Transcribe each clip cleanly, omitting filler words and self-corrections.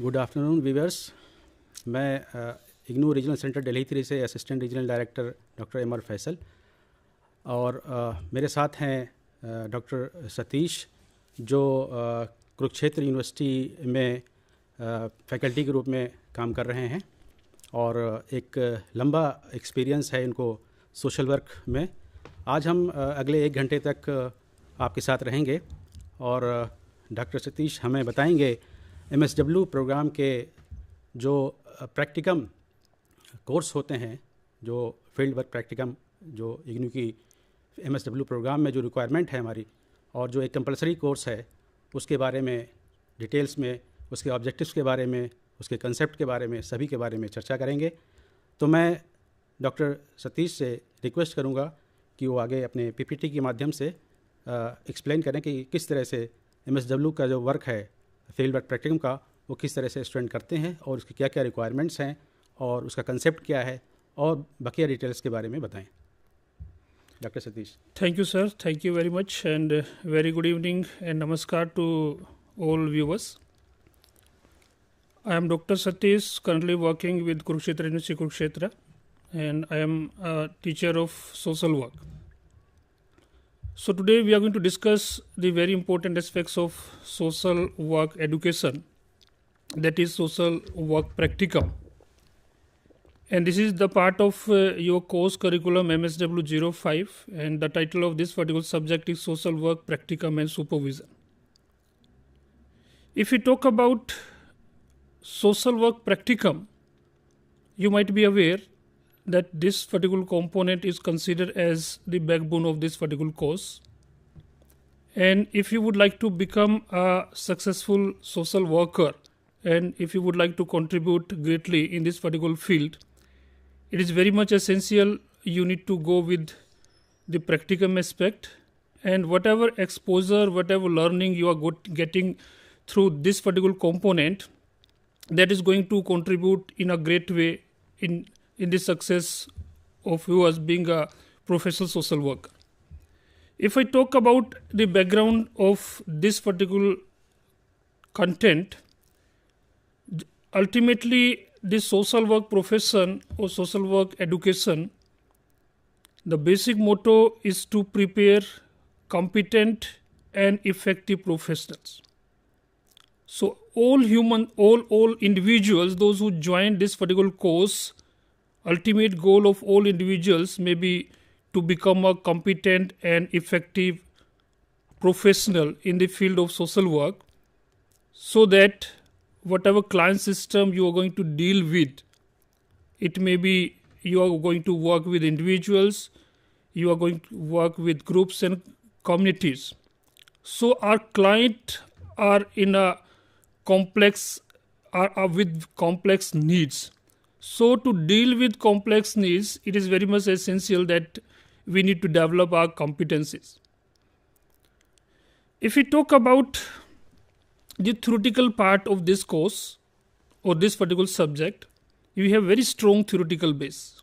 Good afternoon viewers. मैं IGNOU regional centre Delhi 3 से assistant regional director doctor M Faisal और मेरे साथ हैं डॉक्टर सतीश जो कुरुक्षेत्र यूनिवर्सिटी में फैकल्टी के रूप में काम कर रहे हैं और एक लंबा एक्सपीरियंस है इनको सोशल वर्क में। आज हम अगले 1 घंटे तक आपके साथ रहेंगे और डॉक्टर सतीश हमें बताएंगे MSW प्रोग्राम के जो प्रैक्टिकम कोर्स होते हैं, जो फील्ड वर्क प्रैक्टिकम जो इग्नू की MSW प्रोग्राम में जो रिक्वायरमेंट है हमारी, और जो एक कंपलसरी कोर्स है उसके बारे में डिटेल्स में, उसके ऑब्जेक्टिव्स के बारे में, उसके कंसेप्ट के बारे में, सभी के बारे में चर्चा करेंगे। तो मैं डॉक्टर सतीश से रिक्वेस्ट करूंगा कि वो आगे अपने PPT के माध्यम से एक्सप्लेन करें कि किस तरह से MSW का जो वर्क है फील्ड वर्क प्रैक्टिकम का, वो किस तरह से स्टूडेंट करते हैं और उसकी क्या क्या रिक्वायरमेंट्स हैं और उसका कंसेप्ट क्या है, और बकिया डिटेल्स के बारे में बताएं। Doctor Satish. Thank you, sir. Thank you very much, and very good evening and namaskar to all viewers. I am Dr. Satish, currently working with Kurukshetra University, Kurukshetra, and I am a teacher of social work. So today we are going to discuss the very important aspects of social work education, that is social work practicum. And this is the part of your course curriculum MSW05, and the title of this particular subject is social work practicum and supervision. If we talk about social work practicum, you might be aware that this particular component is considered as the backbone of this particular course. And if you would like to become a successful social worker, and if you would like to contribute greatly in this particular field, it is very much essential you need to go with the practicum aspect, and whatever exposure, whatever learning you are getting through this particular component, that is going to contribute in a great way in the success of you as being a professional social worker. If I talk about the background of this particular content, ultimately the social work profession or social work education, the basic motto is to prepare competent and effective professionals. So all individuals, those who join this particular course, ultimate goal of all individuals may be to become a competent and effective professional in the field of social work, so that whatever client system you are going to deal with, it may be you are going to work with individuals, you are going to work with groups and communities. So our client are in a complex, are with complex needs. So to deal with complex needs, it is very much essential that we need to develop our competencies. If we talk about the theoretical part of this course or this particular subject, you have very strong theoretical base.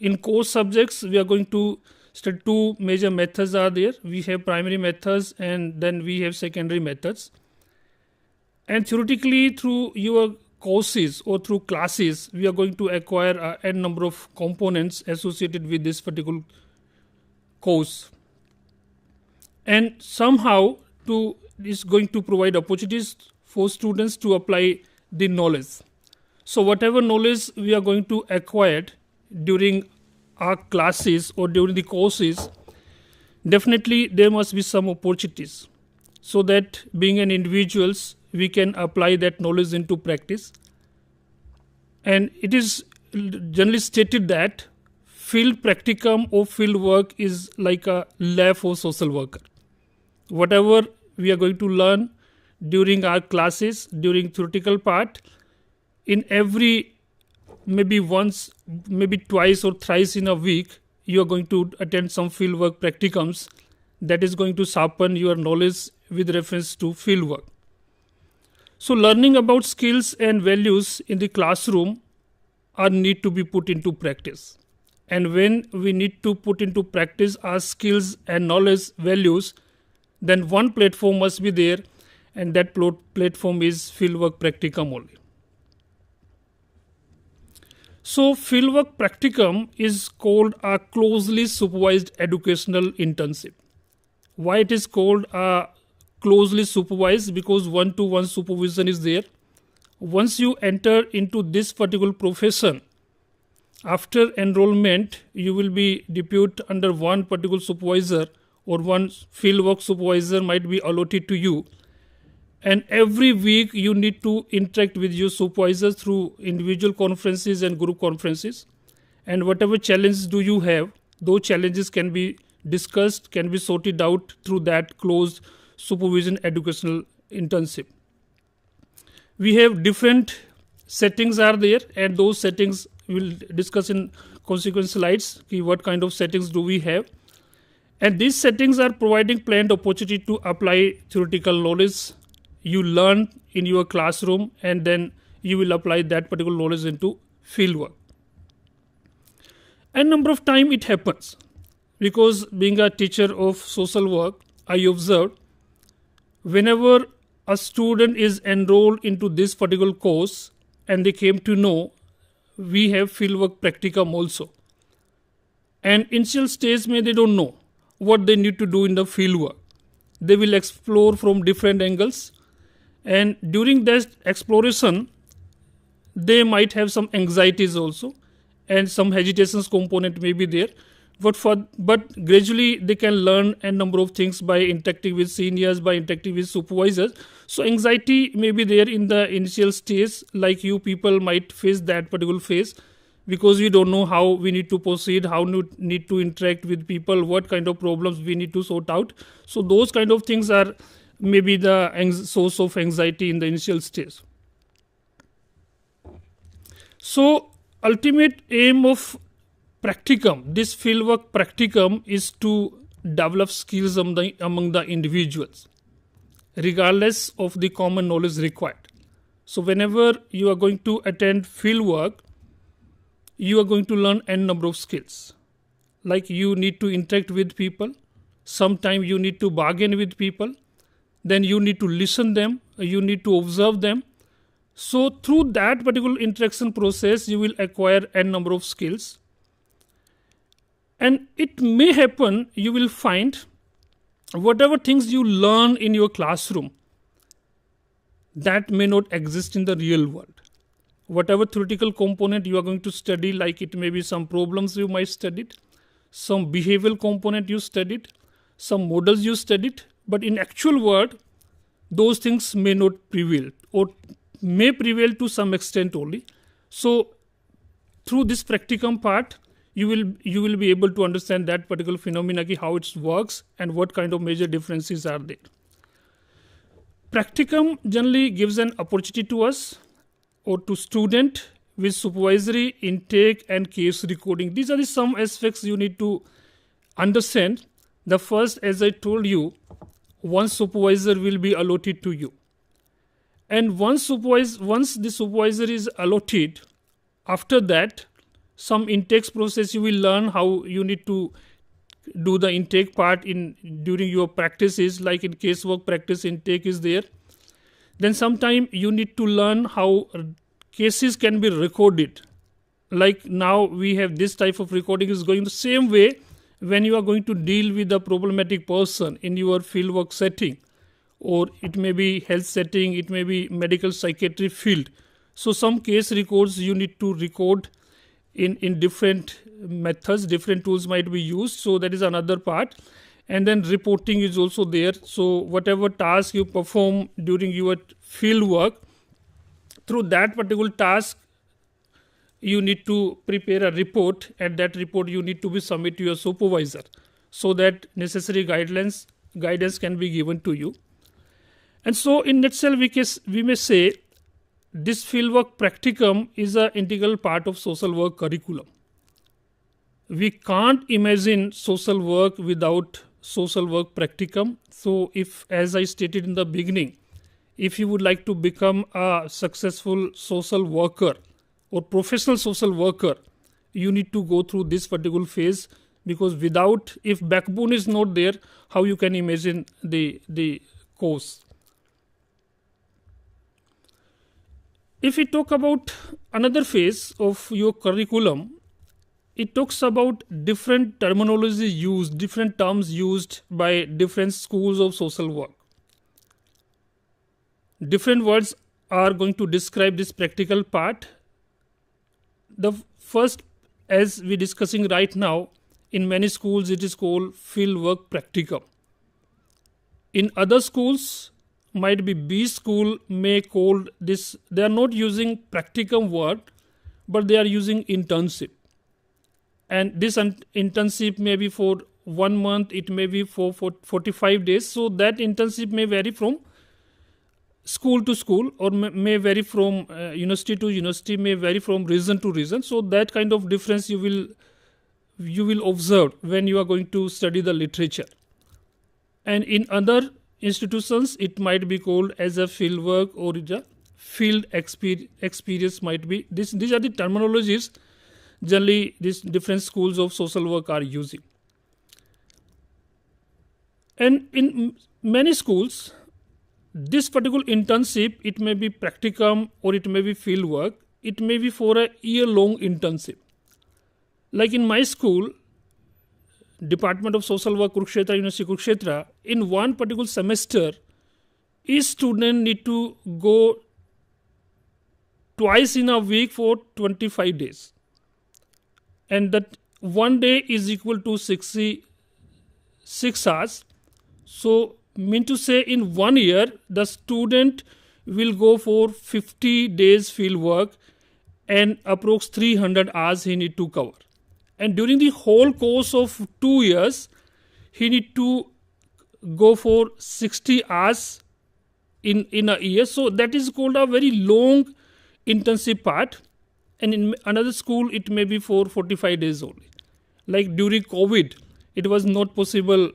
In course subjects, we are going to study 2 major methods are there. We have primary methods and then we have secondary methods. And theoretically, through your courses or through classes, we are going to acquire n number of components associated with this particular course. And somehow is going to provide opportunities for students to apply the knowledge. So whatever knowledge we are going to acquire during our classes or during the courses, definitely there must be some opportunities, so that being an individuals, we can apply that knowledge into practice. And it is generally stated that field practicum or field work is like a lab for social worker. Whatever we are going to learn during our classes, during theoretical part, in every maybe once, maybe twice or thrice in a week, you are going to attend some field work practicums that is going to sharpen your knowledge with reference to field work. So learning about skills and values in the classroom are need to be put into practice. And when we need to put into practice our skills and knowledge values, then one platform must be there, and that platform is Fieldwork Practicum only. So Fieldwork Practicum is called a closely supervised educational internship. Why it is called a closely supervised? Because one-to-one supervision is there. Once you enter into this particular profession, after enrollment, you will be deputed under one particular supervisor, or one fieldwork supervisor might be allotted to you. And every week you need to interact with your supervisors through individual conferences and group conferences. And whatever challenges do you have, those challenges can be discussed, can be sorted out through that closed supervision educational internship. We have different settings are there, and those settings we'll discuss in consequent slides. What kind of settings do we have? And these settings are providing planned opportunity to apply theoretical knowledge you learn in your classroom, and then you will apply that particular knowledge into fieldwork. And number of time it happens, because being a teacher of social work, I observed whenever a student is enrolled into this particular course and they came to know we have fieldwork practicum also. And initial stage they don't know what they need to do in the fieldwork. They will explore from different angles, and during that exploration they might have some anxieties also, and some hesitations component may be there. But gradually they can learn a number of things by interacting with seniors, by interacting with supervisors. So anxiety may be there in the initial stage, like you people might face that particular phase, because we don't know how we need to proceed, how we need to interact with people, what kind of problems we need to sort out. So those kind of things are maybe the source of anxiety in the initial stage. So ultimate aim of practicum, this fieldwork practicum, is to develop skills among the individuals, regardless of the common knowledge required. So whenever you are going to attend fieldwork, you are going to learn n number of skills. Like you need to interact with people, sometimes you need to bargain with people, then you need to listen them, you need to observe them. So through that particular interaction process, you will acquire n number of skills. And it may happen, you will find whatever things you learn in your classroom, that may not exist in the real world. Whatever theoretical component you are going to study, like it may be some problems you might studied, some behavioral component you studied, some models you studied, but in actual world, those things may not prevail, or may prevail to some extent only. So through this practicum part, you will be able to understand that particular phenomena, how it works and what kind of major differences are there. Practicum generally gives an opportunity to us or to student with supervisory, intake and case recording. These are the some aspects you need to understand. The first, as I told you, one supervisor will be allotted to you. And once the supervisor is allotted, after that, some intake process you will learn how you need to do the intake part during your practices, like in casework practice intake is there. Then sometime you need to learn how cases can be recorded. Like now we have this type of recording is going the same way when you are going to deal with a problematic person in your fieldwork setting, or it may be health setting, it may be medical psychiatry field. So some case records you need to record in different methods, different tools might be used. So that is another part. And then reporting is also there. So whatever task you perform during your field work, through that particular task, you need to prepare a report, and that report you need to be submit to your supervisor, so that necessary guidance can be given to you. And so in nutshell, we may say this fieldwork practicum is an integral part of social work curriculum. We can't imagine social work without social work practicum. So if, as I stated in the beginning, if you would like to become a successful social worker or professional social worker, you need to go through this particular phase, because if backbone is not there, how you can imagine the course. If we talk about another phase of your curriculum, it talks about different terminology used, different terms used by different schools of social work. Different words are going to describe this practical part. The first, as we're discussing right now, in many schools it is called field work practicum. In other schools, might be B school may call this, they are not using practicum word, but they are using internship. And this internship may be for 1 month, it may be for 45 days. So that internship may vary from school to school, or may vary from university to university, may vary from region to region. So that kind of difference you will observe when you are going to study the literature. And in other institutions, it might be called as a field work, or a field experience might be. These are the terminologies generally these different schools of social work are using. And in many schools, this particular internship, it may be practicum or it may be field work, it may be for a year-long internship. Like in my school, Department of Social Work, Kurukshetra, University Kurukshetra, in one particular semester, each student need to go twice in a week for 25 days. And that 1 day is equal to 66 hours. So, mean to say in 1 year, the student will go for 50 days field work and approx 300 hours he need to cover. And during the whole course of 2 years, he need to go for 60 hours in a year. So that is called a very long internship part. And in another school, it may be for 45 days only. Like during COVID, it was not possible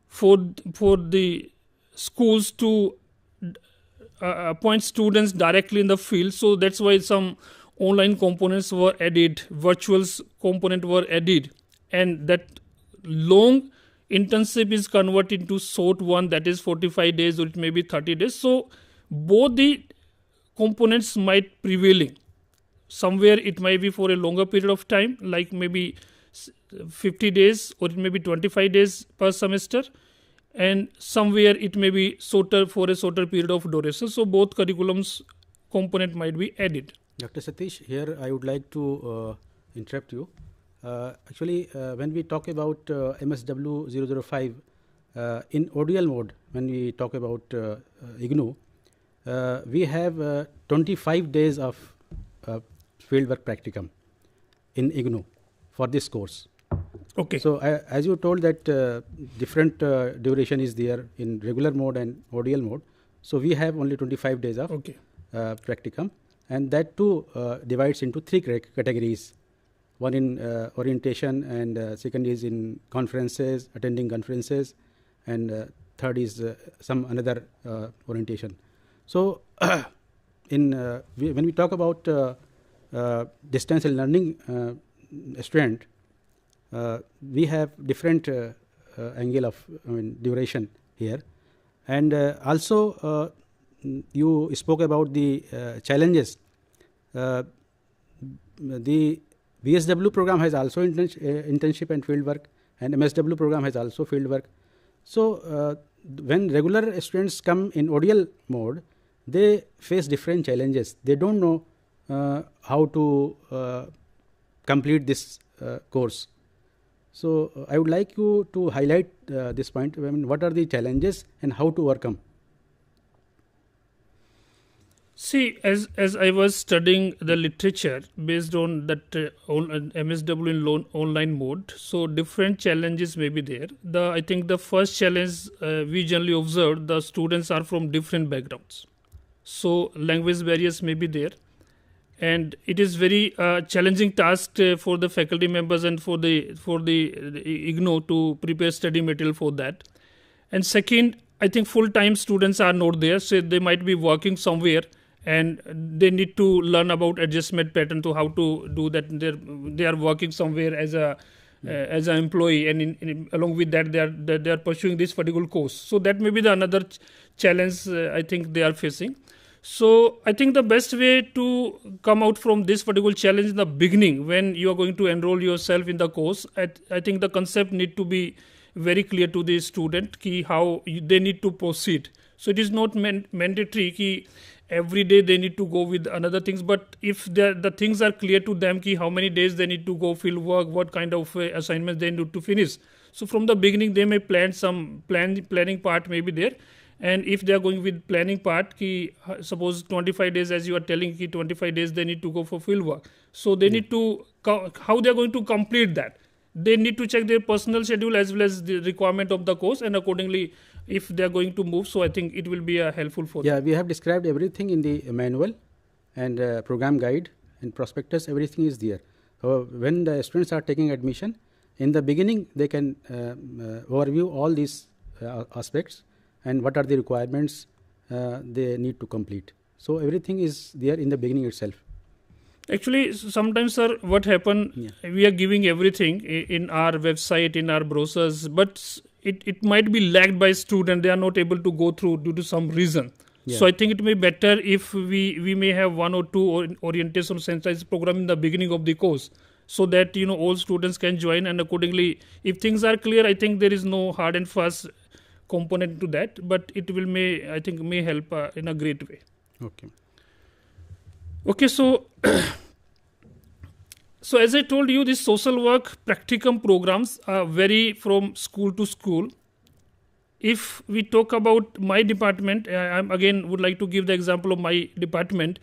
for the schools to appoint students directly in the field. So that's why some online components were added, virtual component were added, and that long internship is converted into short one, that is 45 days or it may be 30 days. So both the components might prevailing. Somewhere it might be for a longer period of time, like maybe 50 days or it may be 25 days per semester, and somewhere it may be shorter for a shorter period of duration. So both curriculums component might be added. Dr. Satish, here I would like to interrupt you. Actually, when we talk about MSW 005 in ODL mode, when we talk about IGNOU, we have 25 days of fieldwork practicum in IGNOU for this course. Okay. So as you told that different duration is there in regular mode and ODL mode. So we have only 25 days of practicum, and that too divides into 3 categories. One in orientation, and second is in conferences, attending conferences, and third is some another orientation. So when we talk about distance learning student, we have different angle of duration here, and also you spoke about the challenges. The VSW program has also internship and field work, and MSW program has also field work. So when regular students come in ODL mode, they face different challenges. They don't know how to complete this course. So I would like you to highlight this point. I mean, what are the challenges and how to overcome? See, as I was studying the literature based on that MSW in online mode, so different challenges may be there. I think the first challenge we generally observed, the students are from different backgrounds. So language barriers may be there, and it is very challenging task for the faculty members and for the IGNOU to prepare study material for that. And second, I think full-time students are not there, so they might be working somewhere, and they need to learn about adjustment pattern to how to do that. They are working somewhere as an employee, and along with that they are pursuing this particular course. So that may be the another challenge I think they are facing. So I think the best way to come out from this particular challenge in the beginning, when you are going to enroll yourself in the course, I think the concept need to be very clear to the student ki how they need to proceed. So it is not mandatory ki every day they need to go with another things, but if the things are clear to them ki how many days they need to go field work, what kind of assignments they need to finish. So from the beginning they may plan some planning part may be there. And if they are going with planning part, ki, suppose 25 days, as you are telling, ki 25 days they need to go for field work. So they need to, how they are going to complete that. They need to check their personal schedule as well as the requirement of the course, and accordingly, if they are going to move, so I think it will be helpful for them. Yeah, we have described everything in the manual and program guide and prospectus, everything is there. So when the students are taking admission, in the beginning, they can overview all these aspects and what are the requirements they need to complete. So everything is there in the beginning itself. Actually, sometimes, sir, what happen, we are giving everything in our website, in our brochures, but it might be lagged by student. They are not able to go through due to some reason. So I think it may be better if we may have one or two orientation sensitized program in the beginning of the course, so that all students can join, and accordingly, if things are clear, I think there is no hard and fast component to that, but it will may help in a great way. Okay, so so as I told you, these social work practicum programs vary from school to school. If we talk about my department, I again would like to give the example of my department.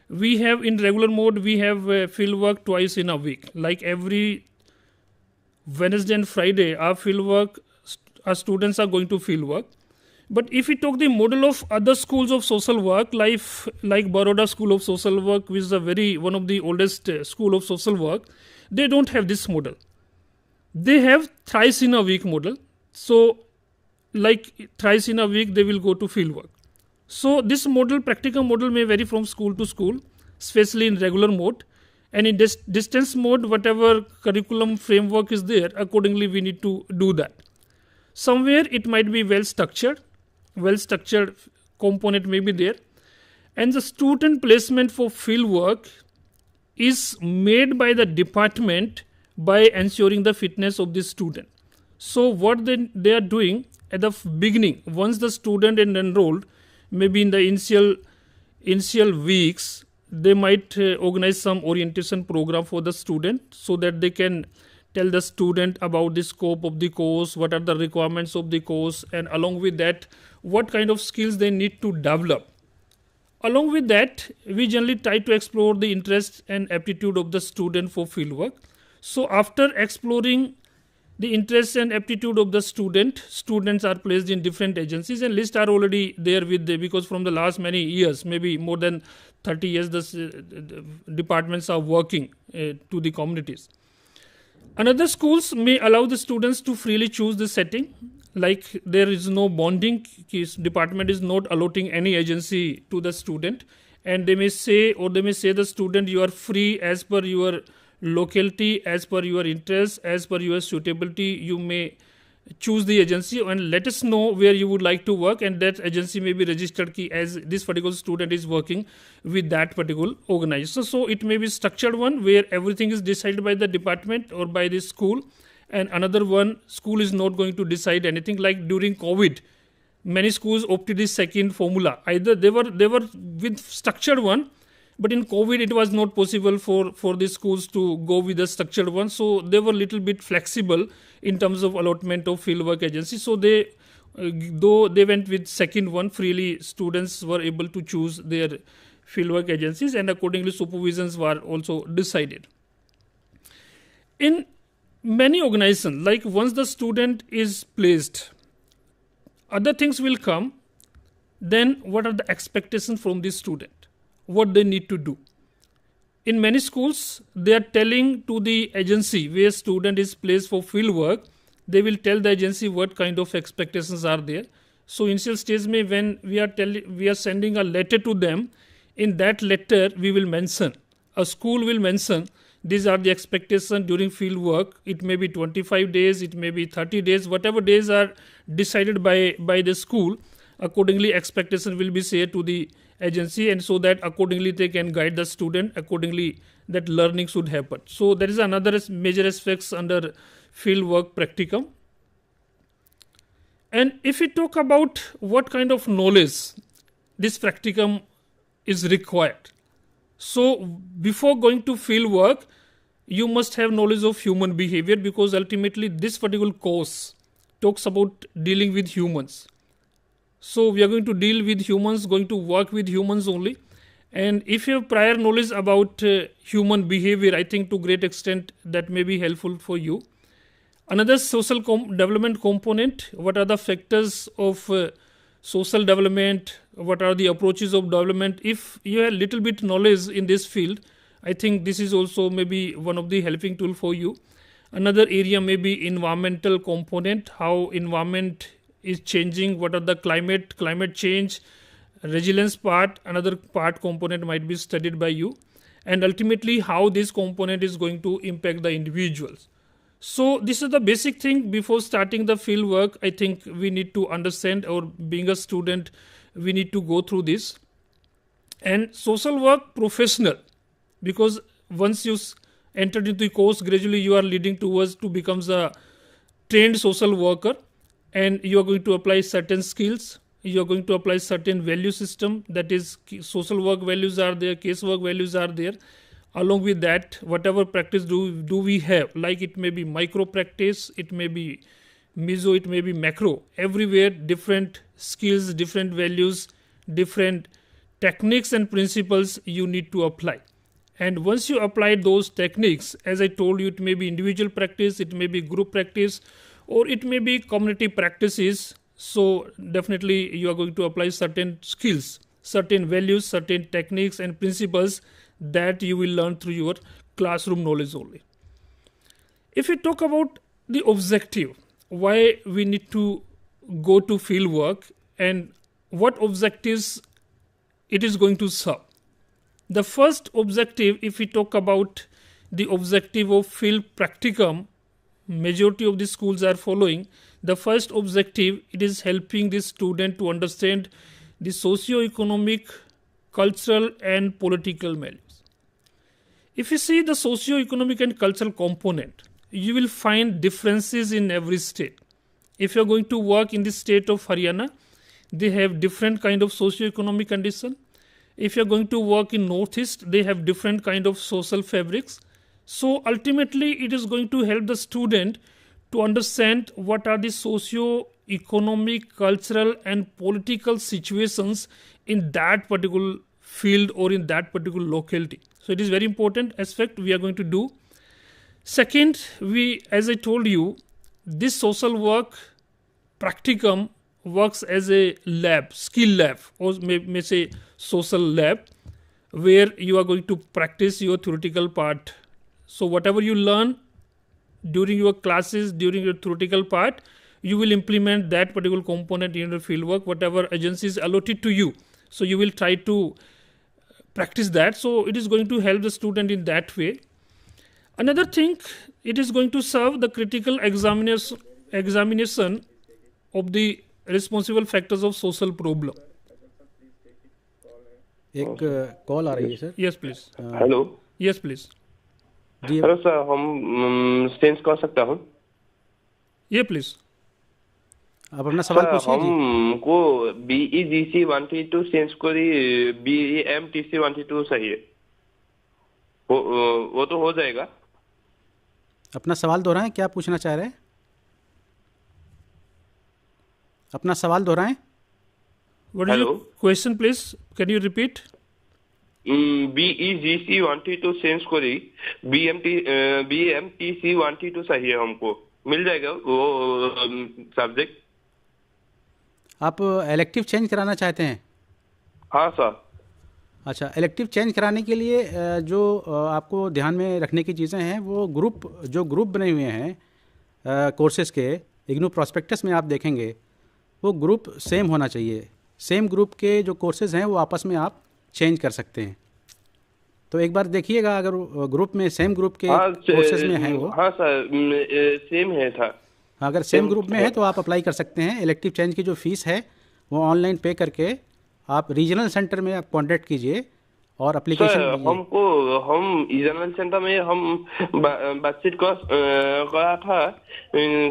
We have in regular mode, we have field work twice in a week, like every Wednesday and Friday our field work, our students are going to field work. But if we talk the model of other schools of social work, like Baroda School of Social Work, which is one of the oldest school of social work, they don't have this model. They have thrice in a week model. So like thrice in a week, they will go to field work. So this model, practicum model, may vary from school to school, especially in regular mode. And in distance mode, whatever curriculum framework is there, accordingly we need to do that. Somewhere it might be well structured component may be there, and the student placement for field work is made by the department by ensuring the fitness of the student. So what they are doing at the beginning, once the student is enrolled, maybe in the initial weeks, they might organize some orientation program for the student, so that they can tell the student about the scope of the course, what are the requirements of the course, and along with that, what kind of skills they need to develop. Along with that, we generally try to explore the interest and aptitude of the student for fieldwork. So after exploring the interest and aptitude of the students are placed in different agencies, and lists are already there with them, because from the last many years, maybe more than 30 years, the departments are working to the communities. Another schools may allow the students to freely choose the setting, like there is no bonding, department is not allotting any agency to the student, and they may say the student, you are free as per your locality, as per your interest, as per your suitability, you may choose the agency and let us know where you would like to work, and that agency may be registered as this particular student is working with that particular organization. So it may be structured one where everything is decided by the department or by the school, and another one, school is not going to decide anything. Like during COVID, many schools opted the second formula. Either they were with structured one, but in COVID it was not possible for the schools to go with the structured one. So they were little bit flexible in terms of allotment of fieldwork agency. So though they went with second one, freely students were able to choose their fieldwork agencies, and accordingly supervisions were also decided. In many organizations, like once the student is placed, other things will come. Then what are the expectations from the student? What they need to do? In many schools, they are telling to the agency where student is placed for field work, they will tell the agency what kind of expectations are there. So initial stage may, when we are sending a letter to them, in that letter we will mention, a school will mention, these are the expectations during field work. It may be 25 days, it may be 30 days, whatever days are decided by the school. accordingly expectation will be shared to the agency, and so that accordingly they can guide the student, accordingly that learning should happen. So there is another major aspects under field work practicum. And if we talk about what kind of knowledge this practicum is required, so before going to field work, you must have knowledge of human behavior, because ultimately this particular course talks about dealing with humans. So we are going to deal with humans, going to work with humans only. And if you have prior knowledge about human behavior, I think to great extent that may be helpful for you. Another social development component, what are the factors of social development, what are the approaches of development. If you have little bit knowledge in this field, I think this is also maybe one of the helping tool for you. Another area may be environmental component, how environment is changing, what are the climate change, resilience part, another part component might be studied by you, and ultimately how this component is going to impact the individuals. So this is the basic thing before starting the field work. I think we need to understand, or being a student, we need to go through this. And social work professional, because once you entered into the course, gradually you are leading towards to become a trained social worker, and you are going to apply certain skills, you are going to apply certain value system, that is social work values are there, casework values are there. Along with that, whatever practice do we have, like it may be micro practice, it may be meso, it may be macro, everywhere different skills, different values, different techniques and principles you need to apply. And once you apply those techniques, as I told you, it may be individual practice, it may be group practice, or it may be community practices. So definitely you are going to apply certain skills, certain values, certain techniques and principles that you will learn through your classroom knowledge only. If we talk about the objective, why we need to go to field work and what objectives it is going to serve. The first objective, if we talk about the objective of field practicum, majority of the schools are following. The first objective, it is helping the student to understand the socio-economic, cultural and political values. If you see the socio-economic and cultural component, you will find differences in every state. If you are going to work in the state of Haryana, they have different kind of socio-economic condition. If you are going to work in Northeast, they have different kind of social fabrics. So ultimately, it is going to help the student to understand what are the socio-economic, cultural and political situations in that particular field or in that particular locality. So it is very important aspect we are going to do. Second, as I told you, this social work practicum works as a lab, skill lab, or may say social lab, where you are going to practice your theoretical part. So whatever you learn during your classes, during your theoretical part, you will implement that particular component in your field work, whatever agency is allotted to you. So you will try to practice that. So it is going to help the student in that way. Another thing, it is going to serve the critical examination of the responsible factors of social problem. एक call आ रही है sir. Yes, please. Hello. Yes, please. Hello sir, हम change कर सकता हूँ? Yeah, please. आप अपना सवाल पूछिए जी. हमको BEGC 132 चेंज करी BEMTC 132 चाहिए. वो तो हो जाएगा? अपना सवाल दोहराएं, क्या पूछना चाह रहे हैं? अपना सवाल दोहराएं. What is your question, please? Can you repeat? BEGC 132 change करी BMTC 132 चाहिए हमको. मिल जाएगा वो सब्जेक्ट? आप इलेक्टिव चेंज कराना चाहते हैं? हाँ सर. अच्छा, इलेक्टिव चेंज कराने के लिए जो आपको ध्यान में रखने की चीज़ें हैं, वो ग्रुप बने हुए हैं कोर्सेज़ के, इग्नू प्रॉस्पेक्टस में आप देखेंगे वो ग्रुप सेम होना चाहिए. सेम ग्रुप के जो कोर्सेज़ हैं वो आपस में आप चेंज कर सकते हैं. तो एक बार देखिएगा, अगर ग्रुप में सेम ग्रुप के कोर्सेज़ में हैं वो. हाँ सर, सेम है था. अगर सेम ग्रुप में है तो आप अप्लाई कर सकते हैं. इलेक्टिव चेंज की जो फ़ीस है वो ऑनलाइन पे करके आप रीजनल सेंटर में आप कॉन्टैक्ट कीजिए और एप्लीकेशन सर दीजिए। हम रीजनल सेंटर में हम बातचीत करा था,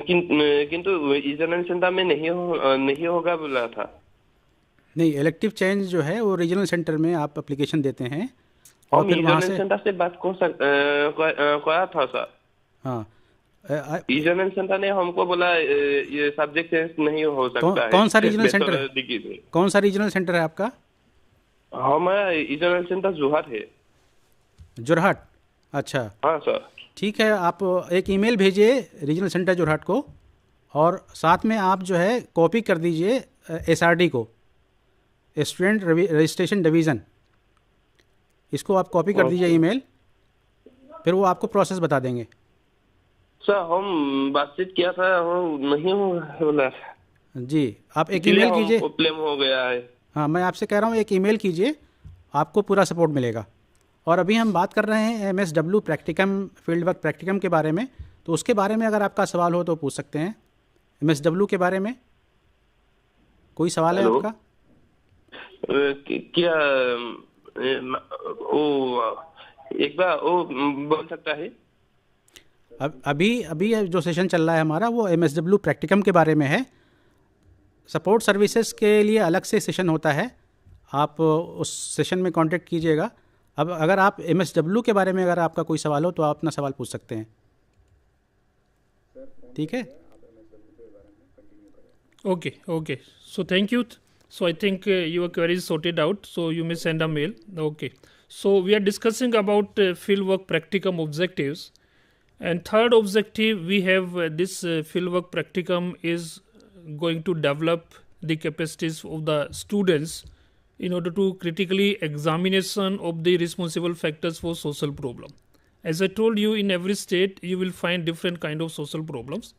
किंतु रीजनल सेंटर में नहीं होगा बोला था। नहीं, इलेक्टिव चेंज जो है वो रीजनल सेंटर में आप एप्लीकेशन देते हैं और हम फिर वहाँ रीजनल से सेंटर से बात करा था सर। हाँ। रीजनल सेंटर ने हमको बोला ये सब्जेक्ट चेंज नहीं हो सकता है। कौन सा रीजनल सेंटर बैचलर है? डिग्री में। कौन सा रीजनल सेंटर है आपका? हमारा रीजनल सेंटर जोहाट है। जोरहाट? अच्छा, हाँ सर। ठीक है। आप एक ईमेल भेजिए रीजनल सेंटर जोरहाट को और साथ में आप जो है कॉपी कर दीजिए एसआरडी को, स्टूडेंट रजिस्ट्रेशन डिवीज़न। इसको आप कॉपी कर दीजिए ईमेल, फिर वो आपको प्रोसेस बता देंगे। सर हम बातचीत किया था, वो नहीं बोला जी, आप एक ईमेल कीजिए। प्रॉब्लम हो गया है। हाँ, मैं आपसे कह रहा हूँ एक ईमेल कीजिए, आपको पूरा सपोर्ट मिलेगा। और अभी हम बात कर रहे हैं MSW practicum, field work practicum के बारे में, तो उसके बारे में अगर आपका सवाल हो तो पूछ सकते हैं। MSW के बारे में कोई सवाल है आपका? क्या एक बार वो बोल सकता है? अभी जो सेशन चल रहा है हमारा वो MSW प्रैक्टिकम के बारे में है। सपोर्ट सर्विसेज के लिए अलग से सेशन होता है, आप उस सेशन में कांटेक्ट कीजिएगा। अब अगर आप MSW के बारे में अगर आपका कोई सवाल हो तो आप अपना सवाल पूछ सकते हैं। ठीक है? Okay. So thank you. So I think your query is sorted out. So you may send a mail. Okay. So we are discussing about fieldwork practicum objectives. And third objective, we have this fieldwork practicum is going to develop the capacities of the students in order to critically examination of the responsible factors for social problem. As I told you, in every state you will find different kind of social problems,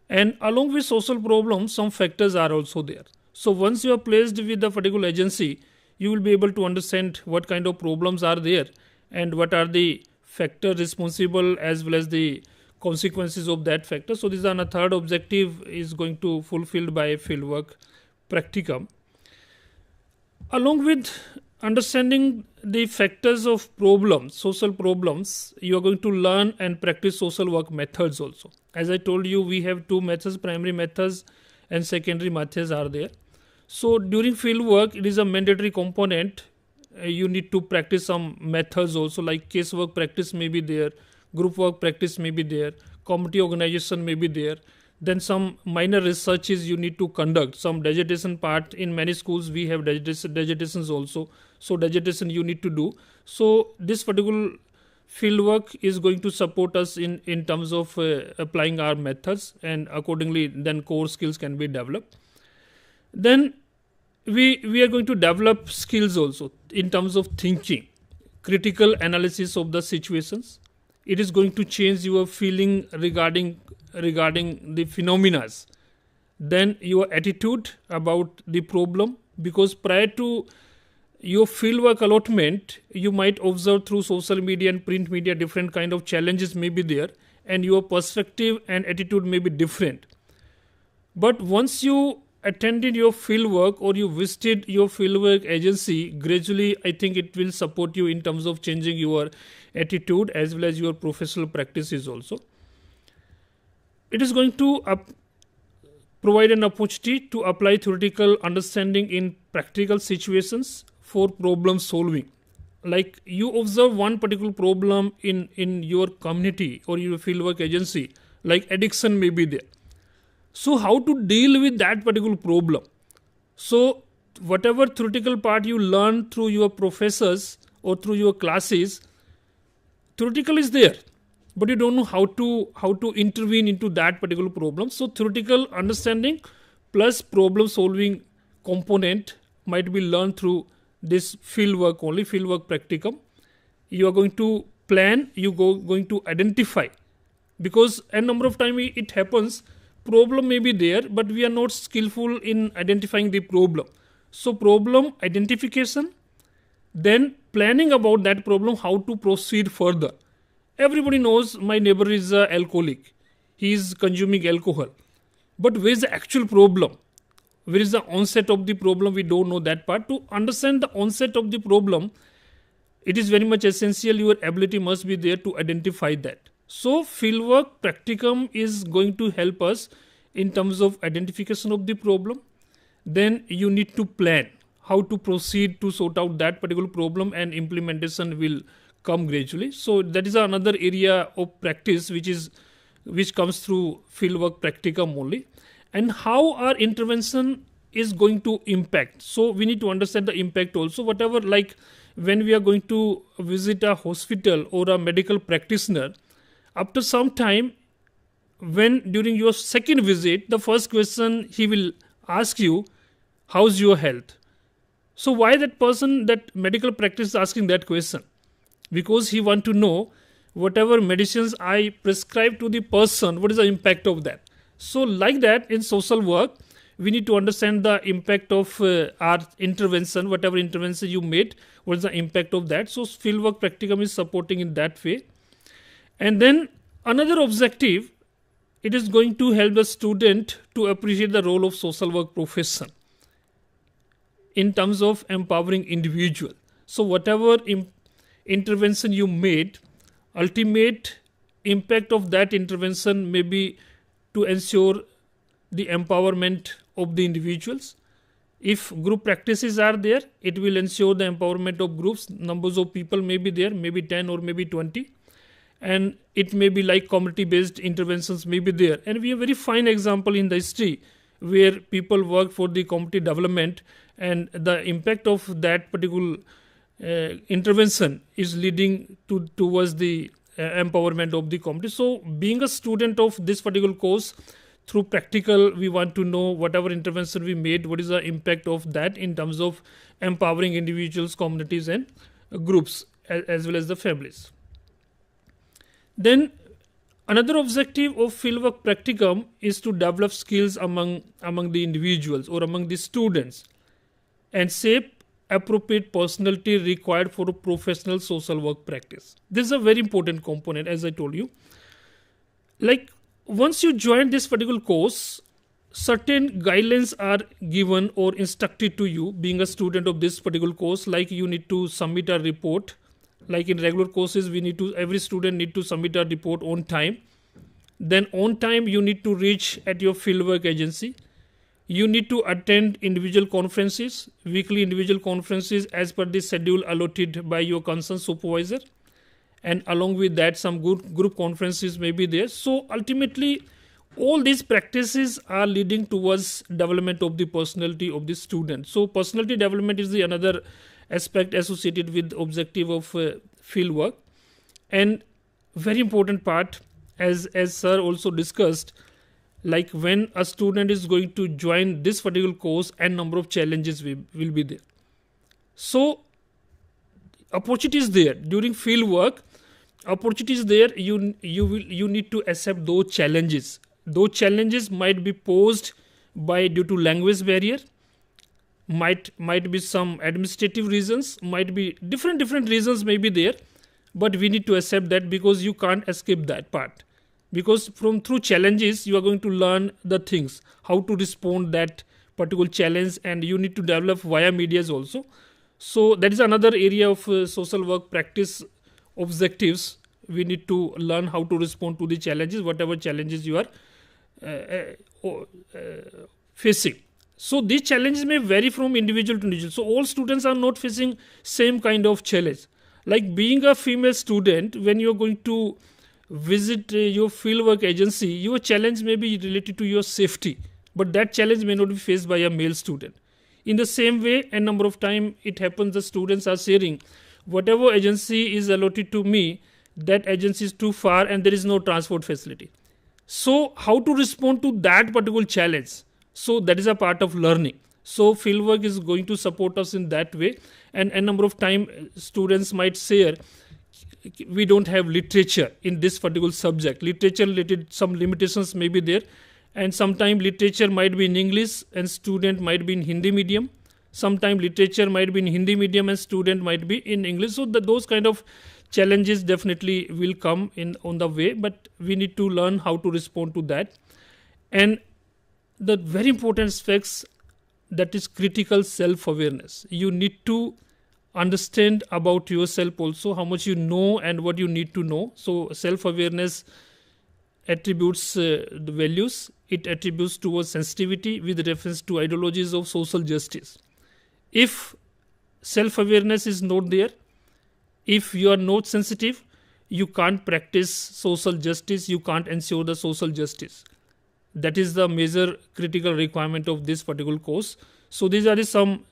and along with social problems some factors are also there. So once you are placed with a particular agency, you will be able to understand what kind of problems are there and what are the factors responsible as well as the consequences of that factor. So this is a third objective is going to fulfilled by fieldwork practicum. Along with understanding the factors of problems, social problems, you are going to learn and practice social work methods also. As I told you, we have two methods, primary methods and secondary methods are there. So during field work, it is a mandatory component. You need to practice some methods also, like case work practice may be there, group work practice may be there, community organization may be there. Then some minor researches you need to conduct, some dissertation part. In many schools we have dissertations also, so dissertation you need to do. So this particular field work is going to support us in terms of applying our methods, and accordingly then core skills can be developed. Then we are going to develop skills also in terms of thinking, critical analysis of the situations. It is going to change your feeling regarding the phenomena, then your attitude about the problem, because prior to your fieldwork allotment you might observe through social media and print media different kind of challenges may be there, and your perspective and attitude may be different. But once you attended your fieldwork or you visited your fieldwork agency, gradually I think it will support you in terms of changing your attitude as well as your professional practices also. It is going to provide an opportunity to apply theoretical understanding in practical situations for problem solving. Like you observe one particular problem in your community or your fieldwork agency, like addiction may be there. So how to deal with that particular problem? So whatever theoretical part you learn through your professors or through your classes, theoretical is there, but you don't know how to intervene into that particular problem. So theoretical understanding plus problem solving component might be learned through this field work only, field work practicum. You are going to plan, going to identify, because a number of times it happens, problem may be there but we are not skillful in identifying the problem. So problem identification, then planning about that problem, how to proceed further. Everybody knows my neighbor is an alcoholic, he is consuming alcohol, but where is the actual problem? where is the onset of the problem, we don't know that part. To understand the onset of the problem, it is very much essential, your ability must be there to identify that. So fieldwork practicum is going to help us in terms of identification of the problem. Then you need to plan how to proceed to sort out that particular problem, and implementation will come gradually. So that is another area of practice which comes through fieldwork practicum only. And how our intervention is going to impact. So we need to understand the impact also. Whatever, like when we are going to visit a hospital or a medical practitioner, after some time, when during your second visit, the first question he will ask you, how's your health? So why that person, that medical practice is asking that question? Because he want to know whatever medicines I prescribe to the person, what is the impact of that? So like that, in social work, we need to understand the impact of our intervention, whatever intervention you made, what is the impact of that. So fieldwork practicum is supporting in that way. And then another objective, it is going to help the student to appreciate the role of social work profession in terms of empowering individual. So whatever intervention you made, ultimate impact of that intervention may be to ensure the empowerment of the individuals. If group practices are there, it will ensure the empowerment of groups. Numbers of people may be there, maybe 10 or maybe 20. And it may be like community-based interventions may be there. And we have a very fine example in the history where people work for the community development, and the impact of that particular intervention is leading towards the empowerment of the community. So being a student of this particular course, through practical, we want to know whatever intervention we made, what is the impact of that in terms of empowering individuals, communities and groups, as well as the families. Then another objective of fieldwork practicum is to develop skills among the individuals or among the students and shape appropriate personality required for a professional social work practice. This is a very important component, as I told you. Like once you join this particular course, certain guidelines are given or instructed to you being a student of this particular course, like you need to submit a report. Like in regular courses, every student need to submit a report on time. Then on time, you need to reach at your fieldwork agency. You need to attend individual conferences, weekly individual conferences as per the schedule allotted by your concerned supervisor. And along with that, some good group conferences may be there. So ultimately, all these practices are leading towards development of the personality of the student. So personality development is the another aspect associated with objective of field work. And very important part, as sir also discussed, like when a student is going to join this particular course, and number of challenges will be there. So opportunities there during field work, opportunities there, you need to accept those challenges. Those challenges might be posed due to language barrier, might be some administrative reasons, might be different reasons may be there, but we need to accept that, because you can't escape that part. Because through challenges, you are going to learn the things, how to respond that particular challenge, and you need to develop via medias also. So that is another area of social work practice objectives. We need to learn how to respond to the challenges, whatever challenges you are facing. So these challenges may vary from individual to individual. So all students are not facing same kind of challenge. Like being a female student, when you are going to visit your fieldwork agency, your challenge may be related to your safety, but that challenge may not be faced by a male student. In the same way, a number of times it happens the students are sharing, whatever agency is allotted to me, that agency is too far and there is no transport facility. So how to respond to that particular challenge? So that is a part of learning. So fieldwork is going to support us in that way. And a number of times students might share, we don't have literature in this particular subject. Literature related, some limitations may be there. And sometimes literature might be in English and student might be in Hindi medium. Sometimes literature might be in Hindi medium and student might be in English. So those kind of challenges definitely will come on the way, but we need to learn how to respond to that. And the very important aspects that is critical self-awareness. You need to understand about yourself also, how much you know and what you need to know. So self-awareness attributes the values. It attributes towards sensitivity with reference to ideologies of social justice. If self-awareness is not there, if you are not sensitive, you can't practice social justice, you can't ensure the social justice. That is the major critical requirement of this particular course. So these are some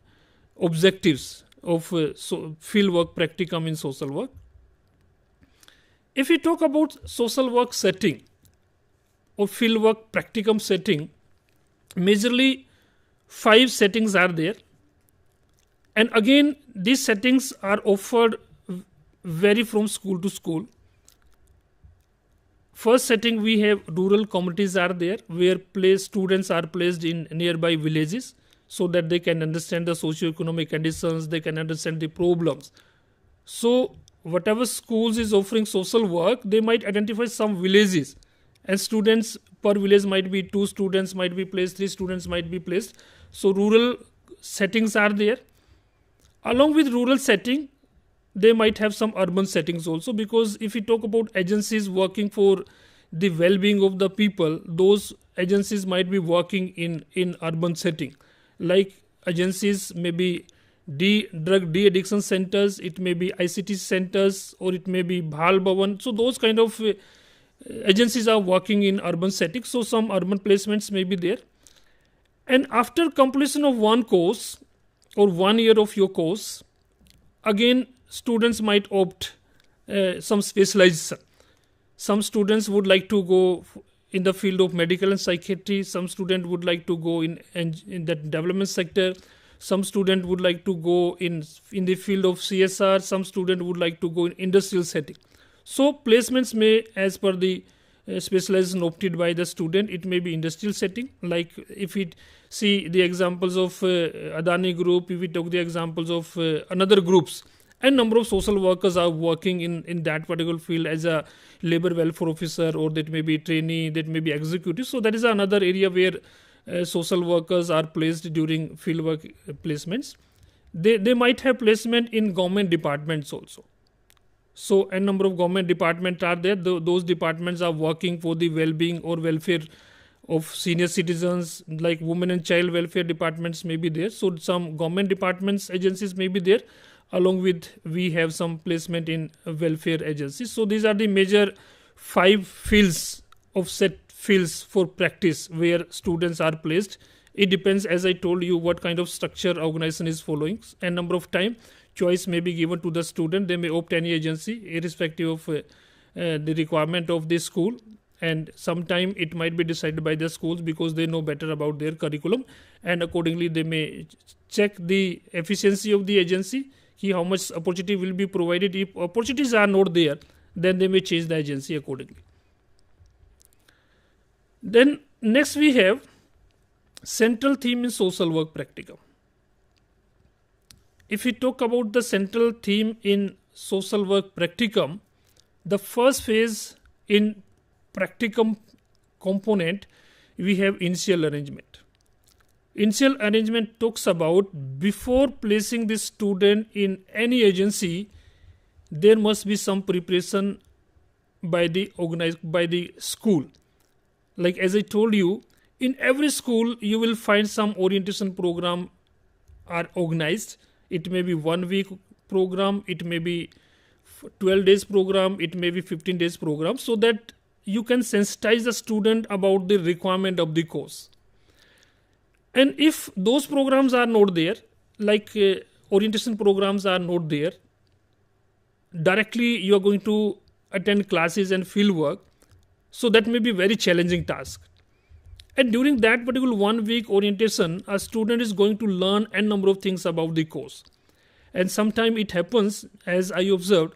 objectives of field work practicum in social work. If we talk about social work setting or field work practicum setting, majorly 5 settings are there. And again, these settings are offered vary from school to school. First setting, we have rural communities are there, where students are placed in nearby villages so that they can understand the socio-economic conditions, they can understand the problems. So whatever schools is offering social work, they might identify some villages, and students per village might be 2 students might be placed, 3 students might be placed. So rural settings are there. Along with rural setting, they might have some urban settings also, because if we talk about agencies working for the well-being of the people, those agencies might be working in urban setting. Like agencies may be drug de-addiction centers, it may be ICT centers, or it may be Bhal Bhavan. So those kind of agencies are working in urban settings. So some urban placements may be there. And after completion of one course or 1 year of your course, again students might opt some specialization. Some students would like to go in the field of medical and psychiatry. Some student would like to go in that development sector. Some student would like to go in the field of CSR. Some student would like to go in industrial setting. So placements may, as per the specialization opted by the student, it may be industrial setting. Like if we see the examples of Adani Group, if we took the examples of another groups, and number of social workers are working in that particular field as a labor welfare officer, or that may be trainee, that may be executive. So that is another area where social workers are placed during field work placements. They might have placement in government departments also. So a number of government departments are there. Those departments are working for the well-being or welfare of senior citizens, like women and child welfare departments may be there. So some government departments, agencies may be there. Along with, we have some placement in welfare agencies. So these are the major 5 fields of set fields for practice where students are placed. It depends, as I told you, what kind of structure organization is following, and number of time choice may be given to the student. They may opt any agency irrespective of the requirement of the school, and sometime it might be decided by the schools because they know better about their curriculum, and accordingly they may check the efficiency of the agency, how much opportunity will be provided. If opportunities are not there, then they may change the agency accordingly. Then next we have central theme in social work practicum. If we talk about the central theme in social work practicum, the first phase in practicum component, we have initial arrangement. Initial arrangement talks about before placing the student in any agency, there must be some preparation by the school. Like as I told you, in every school you will find some orientation program are organized. It may be 1 week program, it may be 12 days program, it may be 15 days program, so that you can sensitize the student about the requirement of the course. And if those programs are not there, like orientation programs are not there, directly you are going to attend classes and field work, so that may be very challenging task. And during that particular 1 week orientation, a student is going to learn a number of things about the course. And sometimes it happens, as I observed,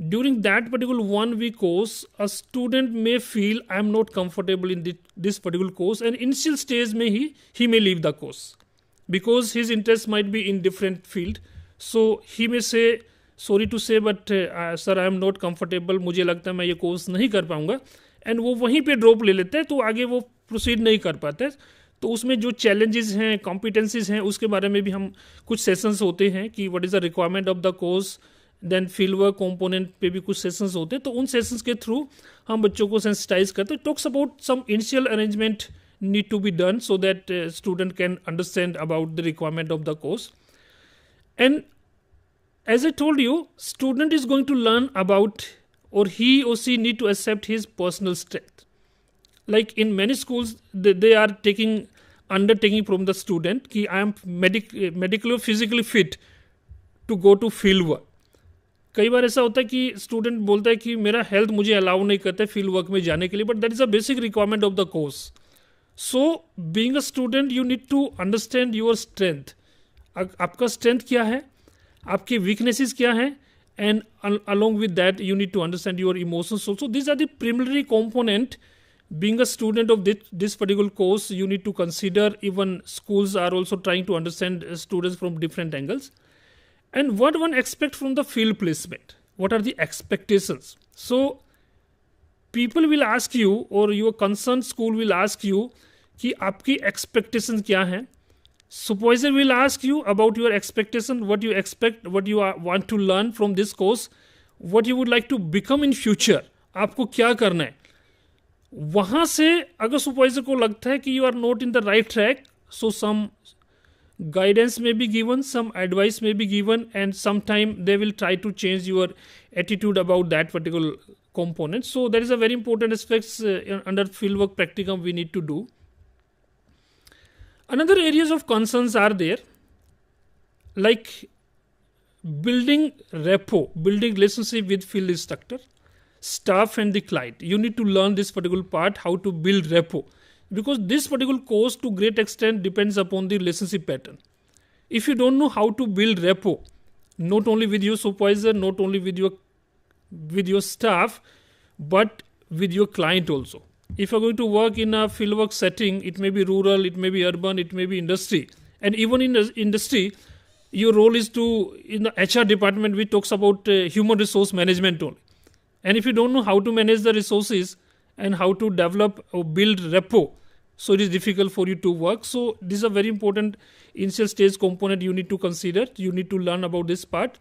during that particular 1 week course, a student may feel I am not comfortable in this particular course, and initial stage he may leave the course because his interest might be in different field. So he may say, sorry to say, but sir, I am not comfortable, मुझे लगता है मैं ये course नहीं कर पाऊंगा, and वो वहीं पे ड्रॉप ले लेते हैं, तो आगे वो प्रोसीड नहीं कर पाते. तो उसमें जो चैलेंजेस हैं, कॉम्पिटेंसीज हैं, उसके बारे में भी हम कुछ सेशंस होते हैं कि what is the requirement of the course. Then field work component पे भी कुछ सेशंस होते हैं, तो उन सेशंस के थ्रू हम बच्चों को सेंसिटाइज करते हैं. Talks about some initial arrangement need to be done so that student can understand about the requirement of the course. And as I told you, student is going to learn about, or he or she need to accept his personal strength. Like in many schools, they are taking undertaking from the student कि I am medically or physically fit to go to field work. कई बार ऐसा होता है कि student बोलता है कि मेरा हेल्थ मुझे अलाउ नहीं करता है फील्ड वर्क में जाने के लिए, but that is a basic requirement of the course. So being a student you need to understand your strength. आपका स्ट्रेंथ क्या है, आपकी वीकनेसेस क्या है, and along with that you need to understand your emotions also. This are the preliminary component. Being a student of this particular course, you need to consider. Even schools are also trying to understand students from different angles. And what one expect from the field placement? What are the expectations? So people will ask you, or your concerned school will ask you कि आपकी expectation क्या है. Supervisor will ask you about your expectation, what you expect, what you want to learn from this course, what you would like to become in future. आपको क्या करना है. वहाँ से अगर सुपरवाइजर को लगता है कि you are not in the right track, so some guidance may be given, some advice may be given, and sometime they will try to change your attitude about that particular component. So that is a very important aspects under fieldwork practicum we need to do. Another areas of concerns are there, like building rapport, building relationship with field instructor, staff and the client. You need to learn this particular part, how to build rapport. Because this particular course to great extent depends upon the relationship pattern. If you don't know how to build rapport, not only with your supervisor, not only with your staff, but with your client also. If you're going to work in a fieldwork setting, it may be rural, it may be urban, it may be industry. And even in the industry, your role is to, in the HR department, which talks about human resource management only. And if you don't know how to manage the resources and how to develop or build rapport, so it is difficult for you to work. So this is a very important initial stage component you need to consider. You need to learn about this part.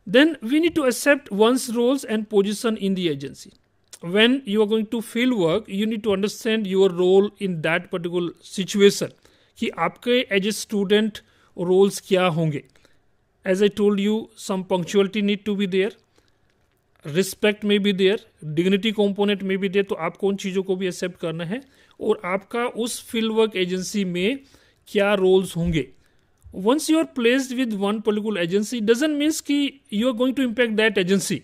Then we need to accept one's roles and position in the agency. When you are going to field work, you need to understand your role in that particular situation. कि आपके as a student roles क्या होंगे. As I told you, some punctuality need to be there. Respect में भी there, dignity component में भी there. तो आपको उन चीज़ों को भी एक्सेप्ट करना है, और आपका उस फील्ड वर्क एजेंसी में क्या रोल्स होंगे. Once you are placed with one particular agency doesn't means कि you are going to impact that agency,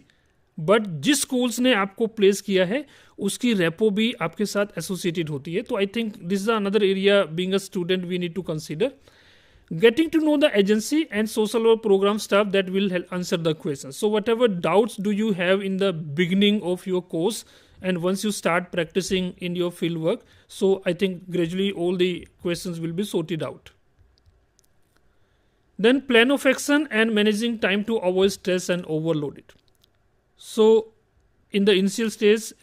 but जिस स्कूल्स ने आपको प्लेस किया है उसकी रेपो भी आपके साथ एसोसिएटेड होती है. तो I think this is another area being a student we need to consider. Getting to know the agency and social work program staff that will help answer the questions. So whatever doubts do you have in the beginning of your course, and once you start practicing in your field work, so I think gradually all the questions will be sorted out. Then plan of action and managing time to avoid stress and overload it. So in the initial stage,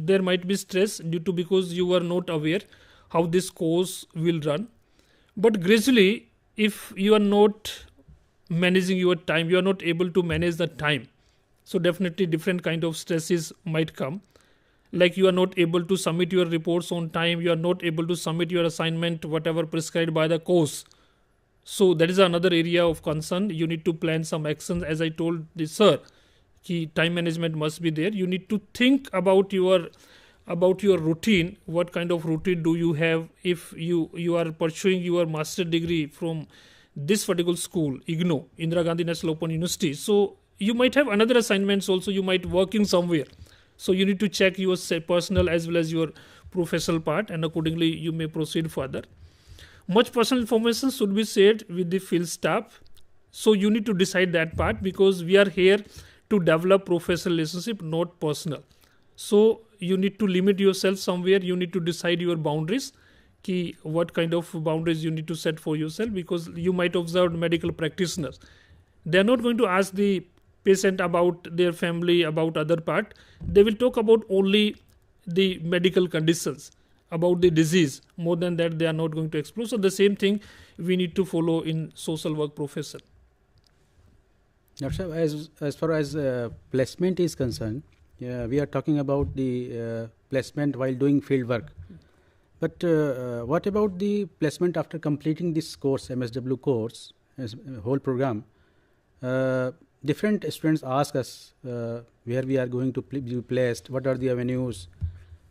there might be stress due to because you are not aware how this course will run. But gradually, if you are not managing your time, you are not able to manage the time. So definitely different kind of stresses might come. Like you are not able to submit your reports on time, you are not able to submit your assignment, whatever prescribed by the course. So that is another area of concern. You need to plan some actions. As I told the sir, ki time management must be there. You need to think about your routine. What kind of routine do you have if you are pursuing your master degree from this particular school, IGNOU, Indira Gandhi National Open University. So you might have another assignments also, you might working somewhere. So you need to check your personal as well as your professional part, and accordingly you may proceed further. Much personal information should be shared with the field staff. So you need to decide that part, because we are here to develop professional relationship, not personal. So you need to limit yourself somewhere. You need to decide your boundaries, ki what kind of boundaries you need to set for yourself, because you might observe medical practitioners. They are not going to ask the patient about their family, about other part. They will talk about only the medical conditions. about the disease. More than that, they are not going to explore. So the same thing we need to follow in social work profession. Now, as far as placement is concerned, we are talking about the placement while doing field work. But what about the placement after completing this course, MSW course, as a whole program? Different students ask us where we are going to be placed, what are the avenues,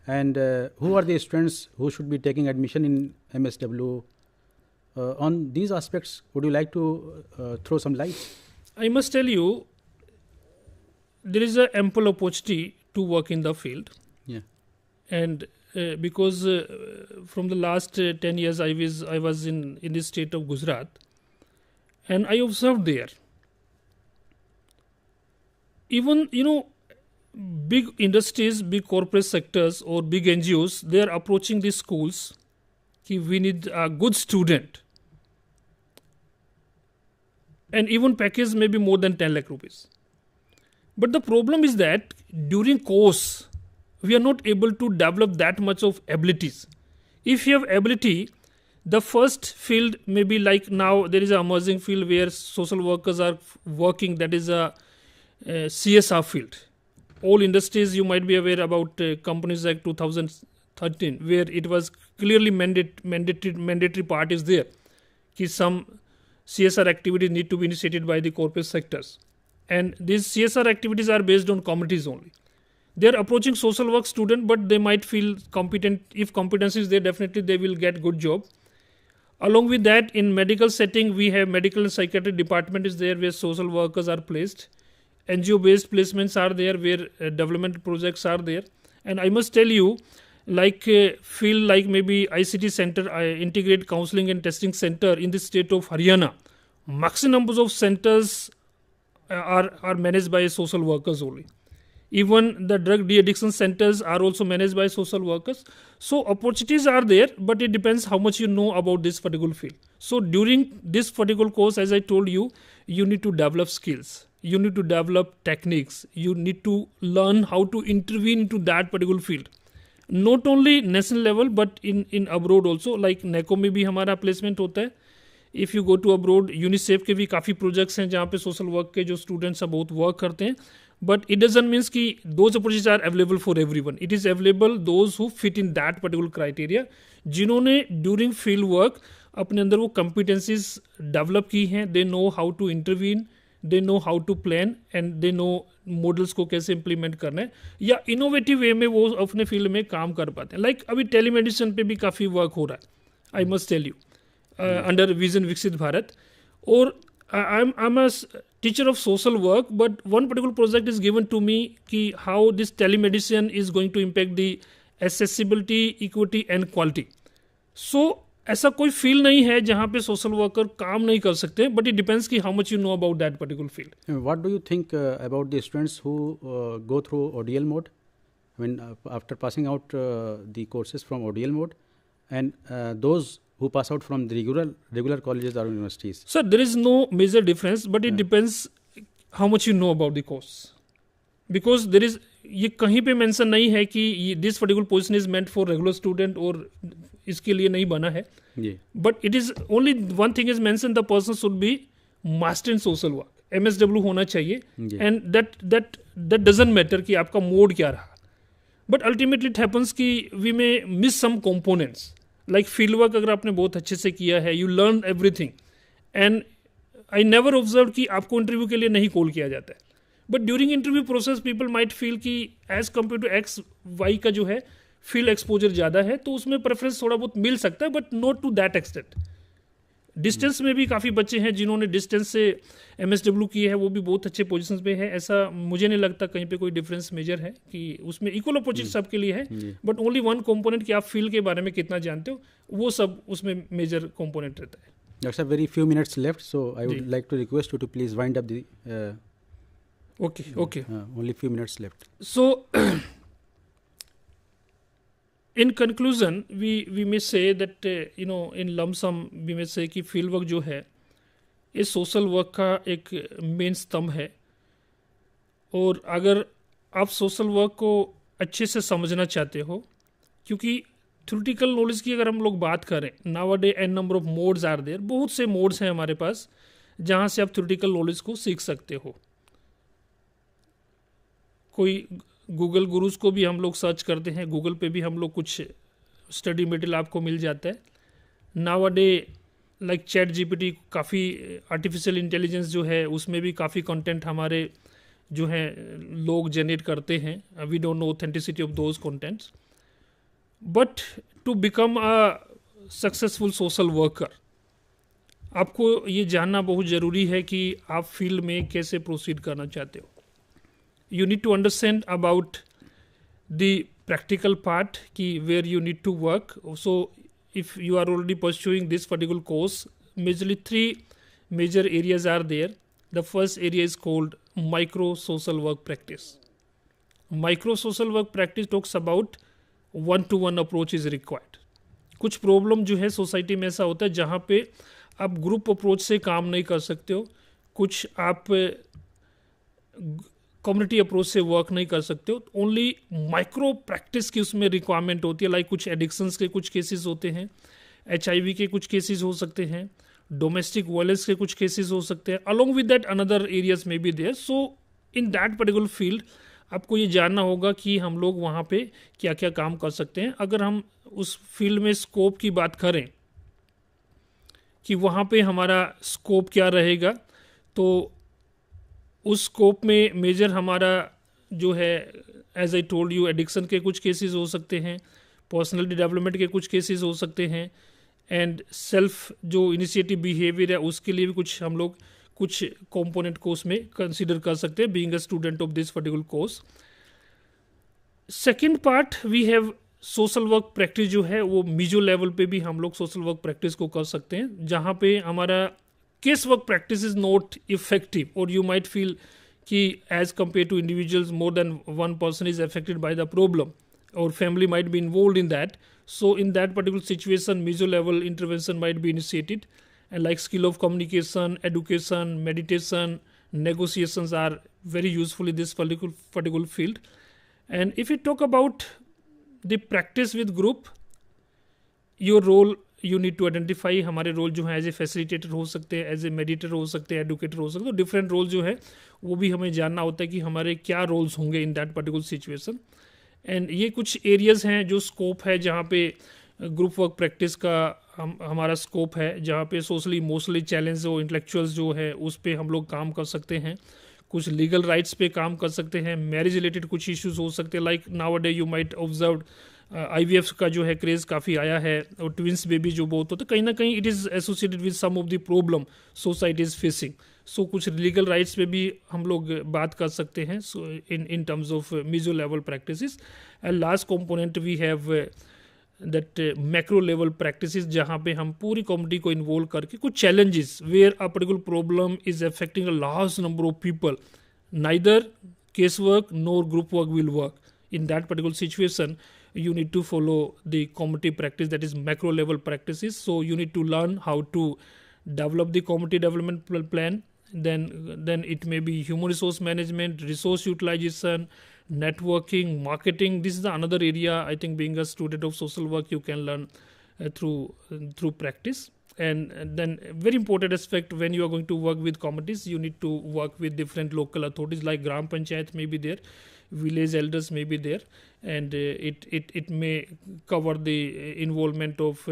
and who are the students who should be taking admission in MSW. On these aspects, would you like to throw some light? I must tell you, there is an ample opportunity to work in the field. Yeah. And because from the last 10 years I was in the state of Gujarat, and I observed there, even, big industries, big corporate sectors or big NGOs, they are approaching these schools कि we need a good student. And even package may be more than 10 lakh rupees. But the problem is that during course, we are not able to develop that much of abilities. If you have ability, the first field may be like now there is an emerging field where social workers are working, that is a CSR field. All industries, you might be aware about Companies Act 2013, where it was clearly mandatory part is there. Ki some CSR activities need to be initiated by the corporate sectors. And these CSR activities are based on communities only. They are approaching social work student, but they might feel competent. If competence is there, definitely they will get good job. Along with that, in medical setting, we have medical and psychiatry department is there where social workers are placed. NGO-based placements are there where development projects are there. And I must tell you, like field like maybe ICT center, Integrated Counseling and Testing Center in the state of Haryana, maximum numbers of centers are managed by social workers only. Even the drug de-addiction centers are also managed by social workers. So opportunities are there, but it depends how much you know about this particular field. So during this particular course, as I told you, you need to develop skills. You need to develop techniques. You need to learn how to intervene into that particular field. Not only national level, but in abroad also. Like NACO में भी हमारा placement होता है. If you go to abroad, UNICEF के भी काफ़ी projects हैं जहाँ पे social work के जो students हैं बहुत work करते हैं. But it doesn't mean कि those opportunities are available for everyone. It is available those who fit in that particular criteria. जिन्होंने during field work अपने अंदर वो competencies develop की हैं. They know how to intervene. They know how to plan and they know models को कैसे implement करना है या innovative way में वो अपने field में काम कर पाते हैं. Like अभी telemedicine पे भी काफ़ी work हो रहा है. I must tell you. Under Vision Viksit Bharat. Or I'm a teacher of social work, but one particular project is given to me कि how this telemedicine is going to impact the accessibility, equity and quality. So ऐसा कोई field नहीं है जहाँ पे social worker काम नहीं कर सकते, बट इट डिपेंड्स कि how much you know about that particular field. What do you think about the students who go through ODL mode when after passing out the courses from ODL mode and those who pass out from the regular colleges or universities? Sir, there is no major difference, but it depends how much you know about the course. Because there is, ये कहीं पे mention नहीं है कि this particular position is meant for regular student और इसके लिए नहीं बना है. But it is only one thing is mentioned, the person should be master in social work. MSW होना चाहिए. And that doesn't matter कि आपका mode क्या रहा. But ultimately it happens कि we may miss some components. Like field work अगर आपने बहुत अच्छे से किया है, you learn everything. And I never observed कि आपको इंटरव्यू के लिए नहीं कॉल किया जाता है. But during interview process people might feel कि as compared to X, Y का जो है फील्ड एक्सपोजर ज़्यादा है तो उसमें प्रेफरेंस थोड़ा बहुत मिल सकता है, but not to that extent. Distance में भी काफ़ी बच्चे हैं जिन्होंने डिस्टेंस से MSW किए हैं, वो भी बहुत अच्छे पोजीशंस पे है. ऐसा मुझे नहीं लगता कहीं पे कोई डिफरेंस मेजर है कि उसमें इक्वल अपॉर्चुनिटी सबके लिए है. बट ओनली वन कंपोनेंट कि आप फील्ड के बारे में कितना जानते हो, वो सब उसमें मेजर कंपोनेंट रहता है. There's a very few minutes left, so I would like to request you to please wind up the okay. Only few minutes left. So in conclusion, we may say that in lump sum we may say कि field work जो है ये social work का एक main स्तंभ है. और अगर आप सोशल वर्क को अच्छे से समझना चाहते हो, क्योंकि थ्योरेटिकल नॉलेज की अगर हम लोग बात करें, nowadays an number of modes are there, बहुत से मोड्स हैं हमारे पास जहाँ से आप थ्योरेटिकल नॉलेज को सीख सकते हो. कोई गूगल गुरुज को भी हम लोग सर्च करते हैं, गूगल पे भी हम लोग कुछ स्टडी मटेरियल आपको मिल जाता है. नाउ-अ-डे लाइक चैट जीपीटी, काफ़ी आर्टिफिशियल इंटेलिजेंस जो है उसमें भी काफ़ी कंटेंट हमारे जो हैं लोग जनरेट करते हैं. We don't know authenticity of those contents, but to become a successful social worker आपको ये जानना बहुत ज़रूरी है कि आप फील्ड में कैसे प्रोसीड करना चाहते हो. You need to understand about the practical part कि where you need to work. So if you are already pursuing this particular course, majorly 3 major areas are there. The first area is called micro social work practice. Micro social work practice talks about one-to-one approach is required. कुछ problem जो है society में ऐसा होता है जहाँ पे आप ग्रुप अप्रोच से काम नहीं कर सकते हो, कुछ आप कम्युनिटी अप्रोच से वर्क नहीं कर सकते हो. ओनली माइक्रो प्रैक्टिस की उसमें रिक्वायरमेंट होती है. लाइक कुछ एडिक्शंस के कुछ केसेस होते हैं, HIV के कुछ केसेस हो सकते हैं, डोमेस्टिक वायलेंस के कुछ केसेस हो सकते हैं. Along with that another areas में be there. So in that particular field आपको ये जानना होगा कि हम लोग वहाँ पे क्या क्या काम कर सकते हैं. अगर हम उस फील्ड में स्कोप की बात करें कि वहाँ पे हमारा स्कोप क्या रहेगा, तो उस स्कोप में मेजर हमारा जो है as I told you addiction के कुछ केसेस हो सकते हैं, पर्सनैलिटी डेवलपमेंट के कुछ केसेस हो सकते हैं, एंड सेल्फ जो इनिशिएटिव बिहेवियर है उसके लिए भी कुछ हम लोग कुछ कंपोनेंट को उसमें कंसीडर कर सकते हैं being a student of this particular course. Second part we have social work practice जो है वो मीजो लेवल पे भी हम लोग सोशल वर्क प्रैक्टिस को कर सकते हैं, जहाँ पे हमारा case work practice is not effective और यू माइट फील कि as compare to individuals more than one person is affected by the problem और family might be involve in that. So in that particular situation mezzo level intervention might be initiated, and like skill of communication, education, meditation, negotiations are very useful in this particular field. And if we talk about the practice with group, your role you need to identify. हमारे role जो है as a facilitator हो सकते हैं, as a meditator हो सकते हैं, educator हो सकते हैं. तो डिफरेंट रोल जो है वो भी हमें जानना होता है कि हमारे क्या रोल्स होंगे इन दैट पर्टिकुलर सिचुएशन. एंड ये कुछ एरियाज हैं जो स्कोप है जहाँ पे ग्रुप वर्क प्रैक्टिस का हमारा स्कोप है, जहाँ पे सोशली इमोशनली चैलेंज हो, इंटेलेक्चुअल्स जो है उस पर हम लोग काम कर सकते हैं, कुछ लीगल राइट्स पे काम कर सकते हैं, मैरिज रिलेटेड कुछ इश्यूज हो सकते हैं. Like nowadays you might observe IVF का जो है क्रेज काफ़ी आया है और ट्विंस बेबी जो बहुत होते हैं, कहीं ना कहीं it is associated with some of the problem society is facing. So कुछ लीगल राइट्स पे भी हम लोग बात कर सकते हैं in terms of meso level practices. And last component we have that macro level practices, जहाँ पे हम पूरी कम्युनिटी को इन्वॉल्व करके कुछ challenges where a particular problem is affecting a large number of people, neither case work nor group work will work. In that particular situation, you need to follow the community practice, that is macro level practices. So you need to learn how to develop the community development plan. Then it may be human resource management, resource utilization, networking, marketing. This is another area I think being a student of social work you can learn through practice. And then very important aspect, when you are going to work with communities, you need to work with different local authorities like Gram Panchayat may be there, village elders may be there, and it may cover the involvement of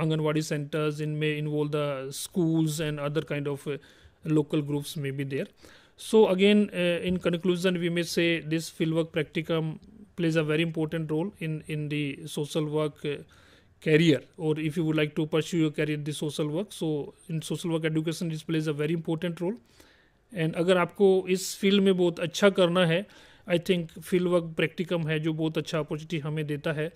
Anganwadi centers, it may involve the schools and other kind of local groups may be there. So again, in conclusion, we may say this fieldwork practicum plays a very important role in the social work career, or if you would like to pursue your career in the social work. So in social work education this plays a very important role. And अगर आपको इस field में बहुत अच्छा करना है, I think field work practicum है जो बहुत अच्छा अपॉर्चुनिटी हमें देता है,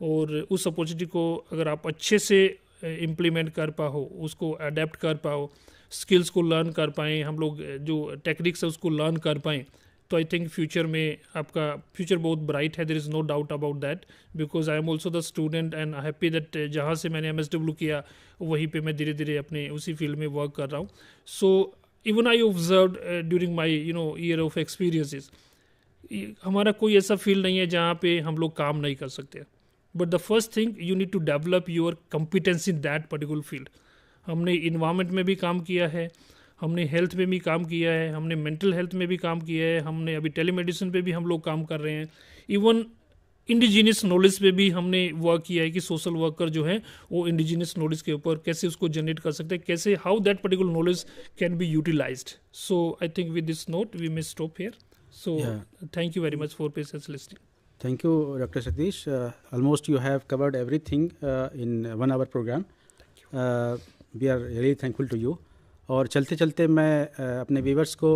और उस अपॉर्चुनिटी को अगर आप अच्छे से इम्प्लीमेंट कर पाओ, उसको अडेप्ट कर पाओ, स्किल्स को लर्न कर पाएँ, हम लोग जो टेक्निक्स है उसको लर्न कर पाएँ, तो आई थिंक फ्यूचर में आपका फ्यूचर बहुत ब्राइट है. There is no doubt about that, because I am also the student and happy that जहाँ से मैंने MSW किया वहीं पे मैं धीरे धीरे अपने उसी फील्ड में वर्क कर रहा हूँ. सो even I observed during my year of experiences, हमारा कोई ऐसा फील्ड नहीं है जहाँ पे हम लोग काम नहीं कर सकते. but the first thing you need to develop your competence in that particular field. हमने इन्वायरमेंट में भी काम किया है, हमने हेल्थ में भी काम किया है, हमने मेंटल हेल्थ में भी काम किया है, हमने अभी टेलीमेडिसिन पे भी हम लोग काम कर रहे हैं, इवन इंडिजीनियस नॉलेज पे भी हमने वर्क किया है कि सोशल वर्कर जो है वो इंडिजीनियस नॉलेज के ऊपर कैसे उसको जनरेट कर सकते हैं, कैसे how that particular knowledge can be utilised. So I think with this note we may stop here. So thank you very much for patience listening. Thank you, Dr. Satish. Almost you have covered everything in 1 hour program. We are really thankful to you. और चलते चलते मैं अपने viewers को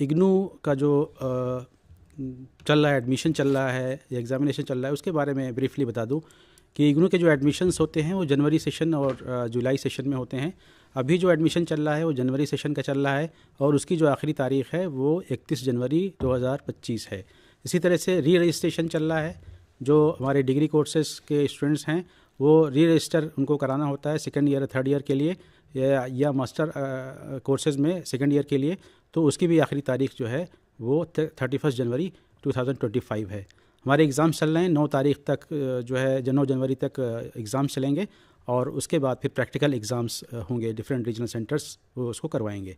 इग्नू का जो चल रहा है, एडमिशन चल रहा है, एग्ज़ामिनेशन चल रहा है, उसके बारे में ब्रीफली बता दूं कि इग्नू के जो एडमिशन्स होते हैं वो जनवरी सेशन और जुलाई सेशन में होते हैं. अभी जो एडमिशन चल रहा है वो जनवरी सेशन का चल रहा है और उसकी जो आखिरी तारीख़ है वो 31 जनवरी 2025 है. इसी तरह से री रजिस्ट्रेशन चल रहा है. जो हमारे डिग्री कोर्सेज़ के स्टूडेंट्स हैं वो री रजिस्टर उनको कराना होता है सेकेंड ईयर, थर्ड ईयर के लिए या मास्टर कोर्सेज़ में सेकेंड ईयर के लिए. तो उसकी भी आखिरी तारीख जो है वो 31 जनवरी 2025 है. हमारे एग्ज़ाम चल रहे हैं 9 तारीख तक, जो है 9 जनवरी तक एग्ज़ाम चलेंगे और उसके बाद फिर प्रैक्टिकल एग्ज़ाम्स होंगे. डिफरेंट रीजनल सेंटर्स वो उसको करवाएंगे.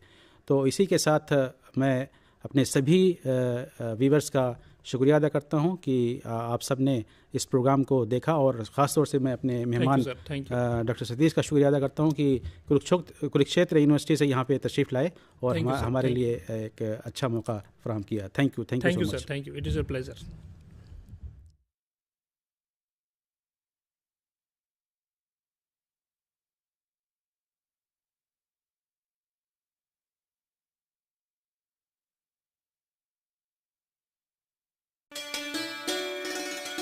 तो इसी के साथ मैं अपने सभी व्यूवर्स का शुक्रिया अदा करता हूं कि आप सब ने इस प्रोग्राम को देखा और ख़ास तौर से मैं अपने मेहमान डॉक्टर सतीश का शुक्रिया अदा करता हूं कि कुरुक्षेत्र यूनिवर्सिटी से यहाँ पे तशरीफ़ लाए और हमारे लिए एक अच्छा मौका फराहम किया. Thank you sir. Thank you. It is a pleasure.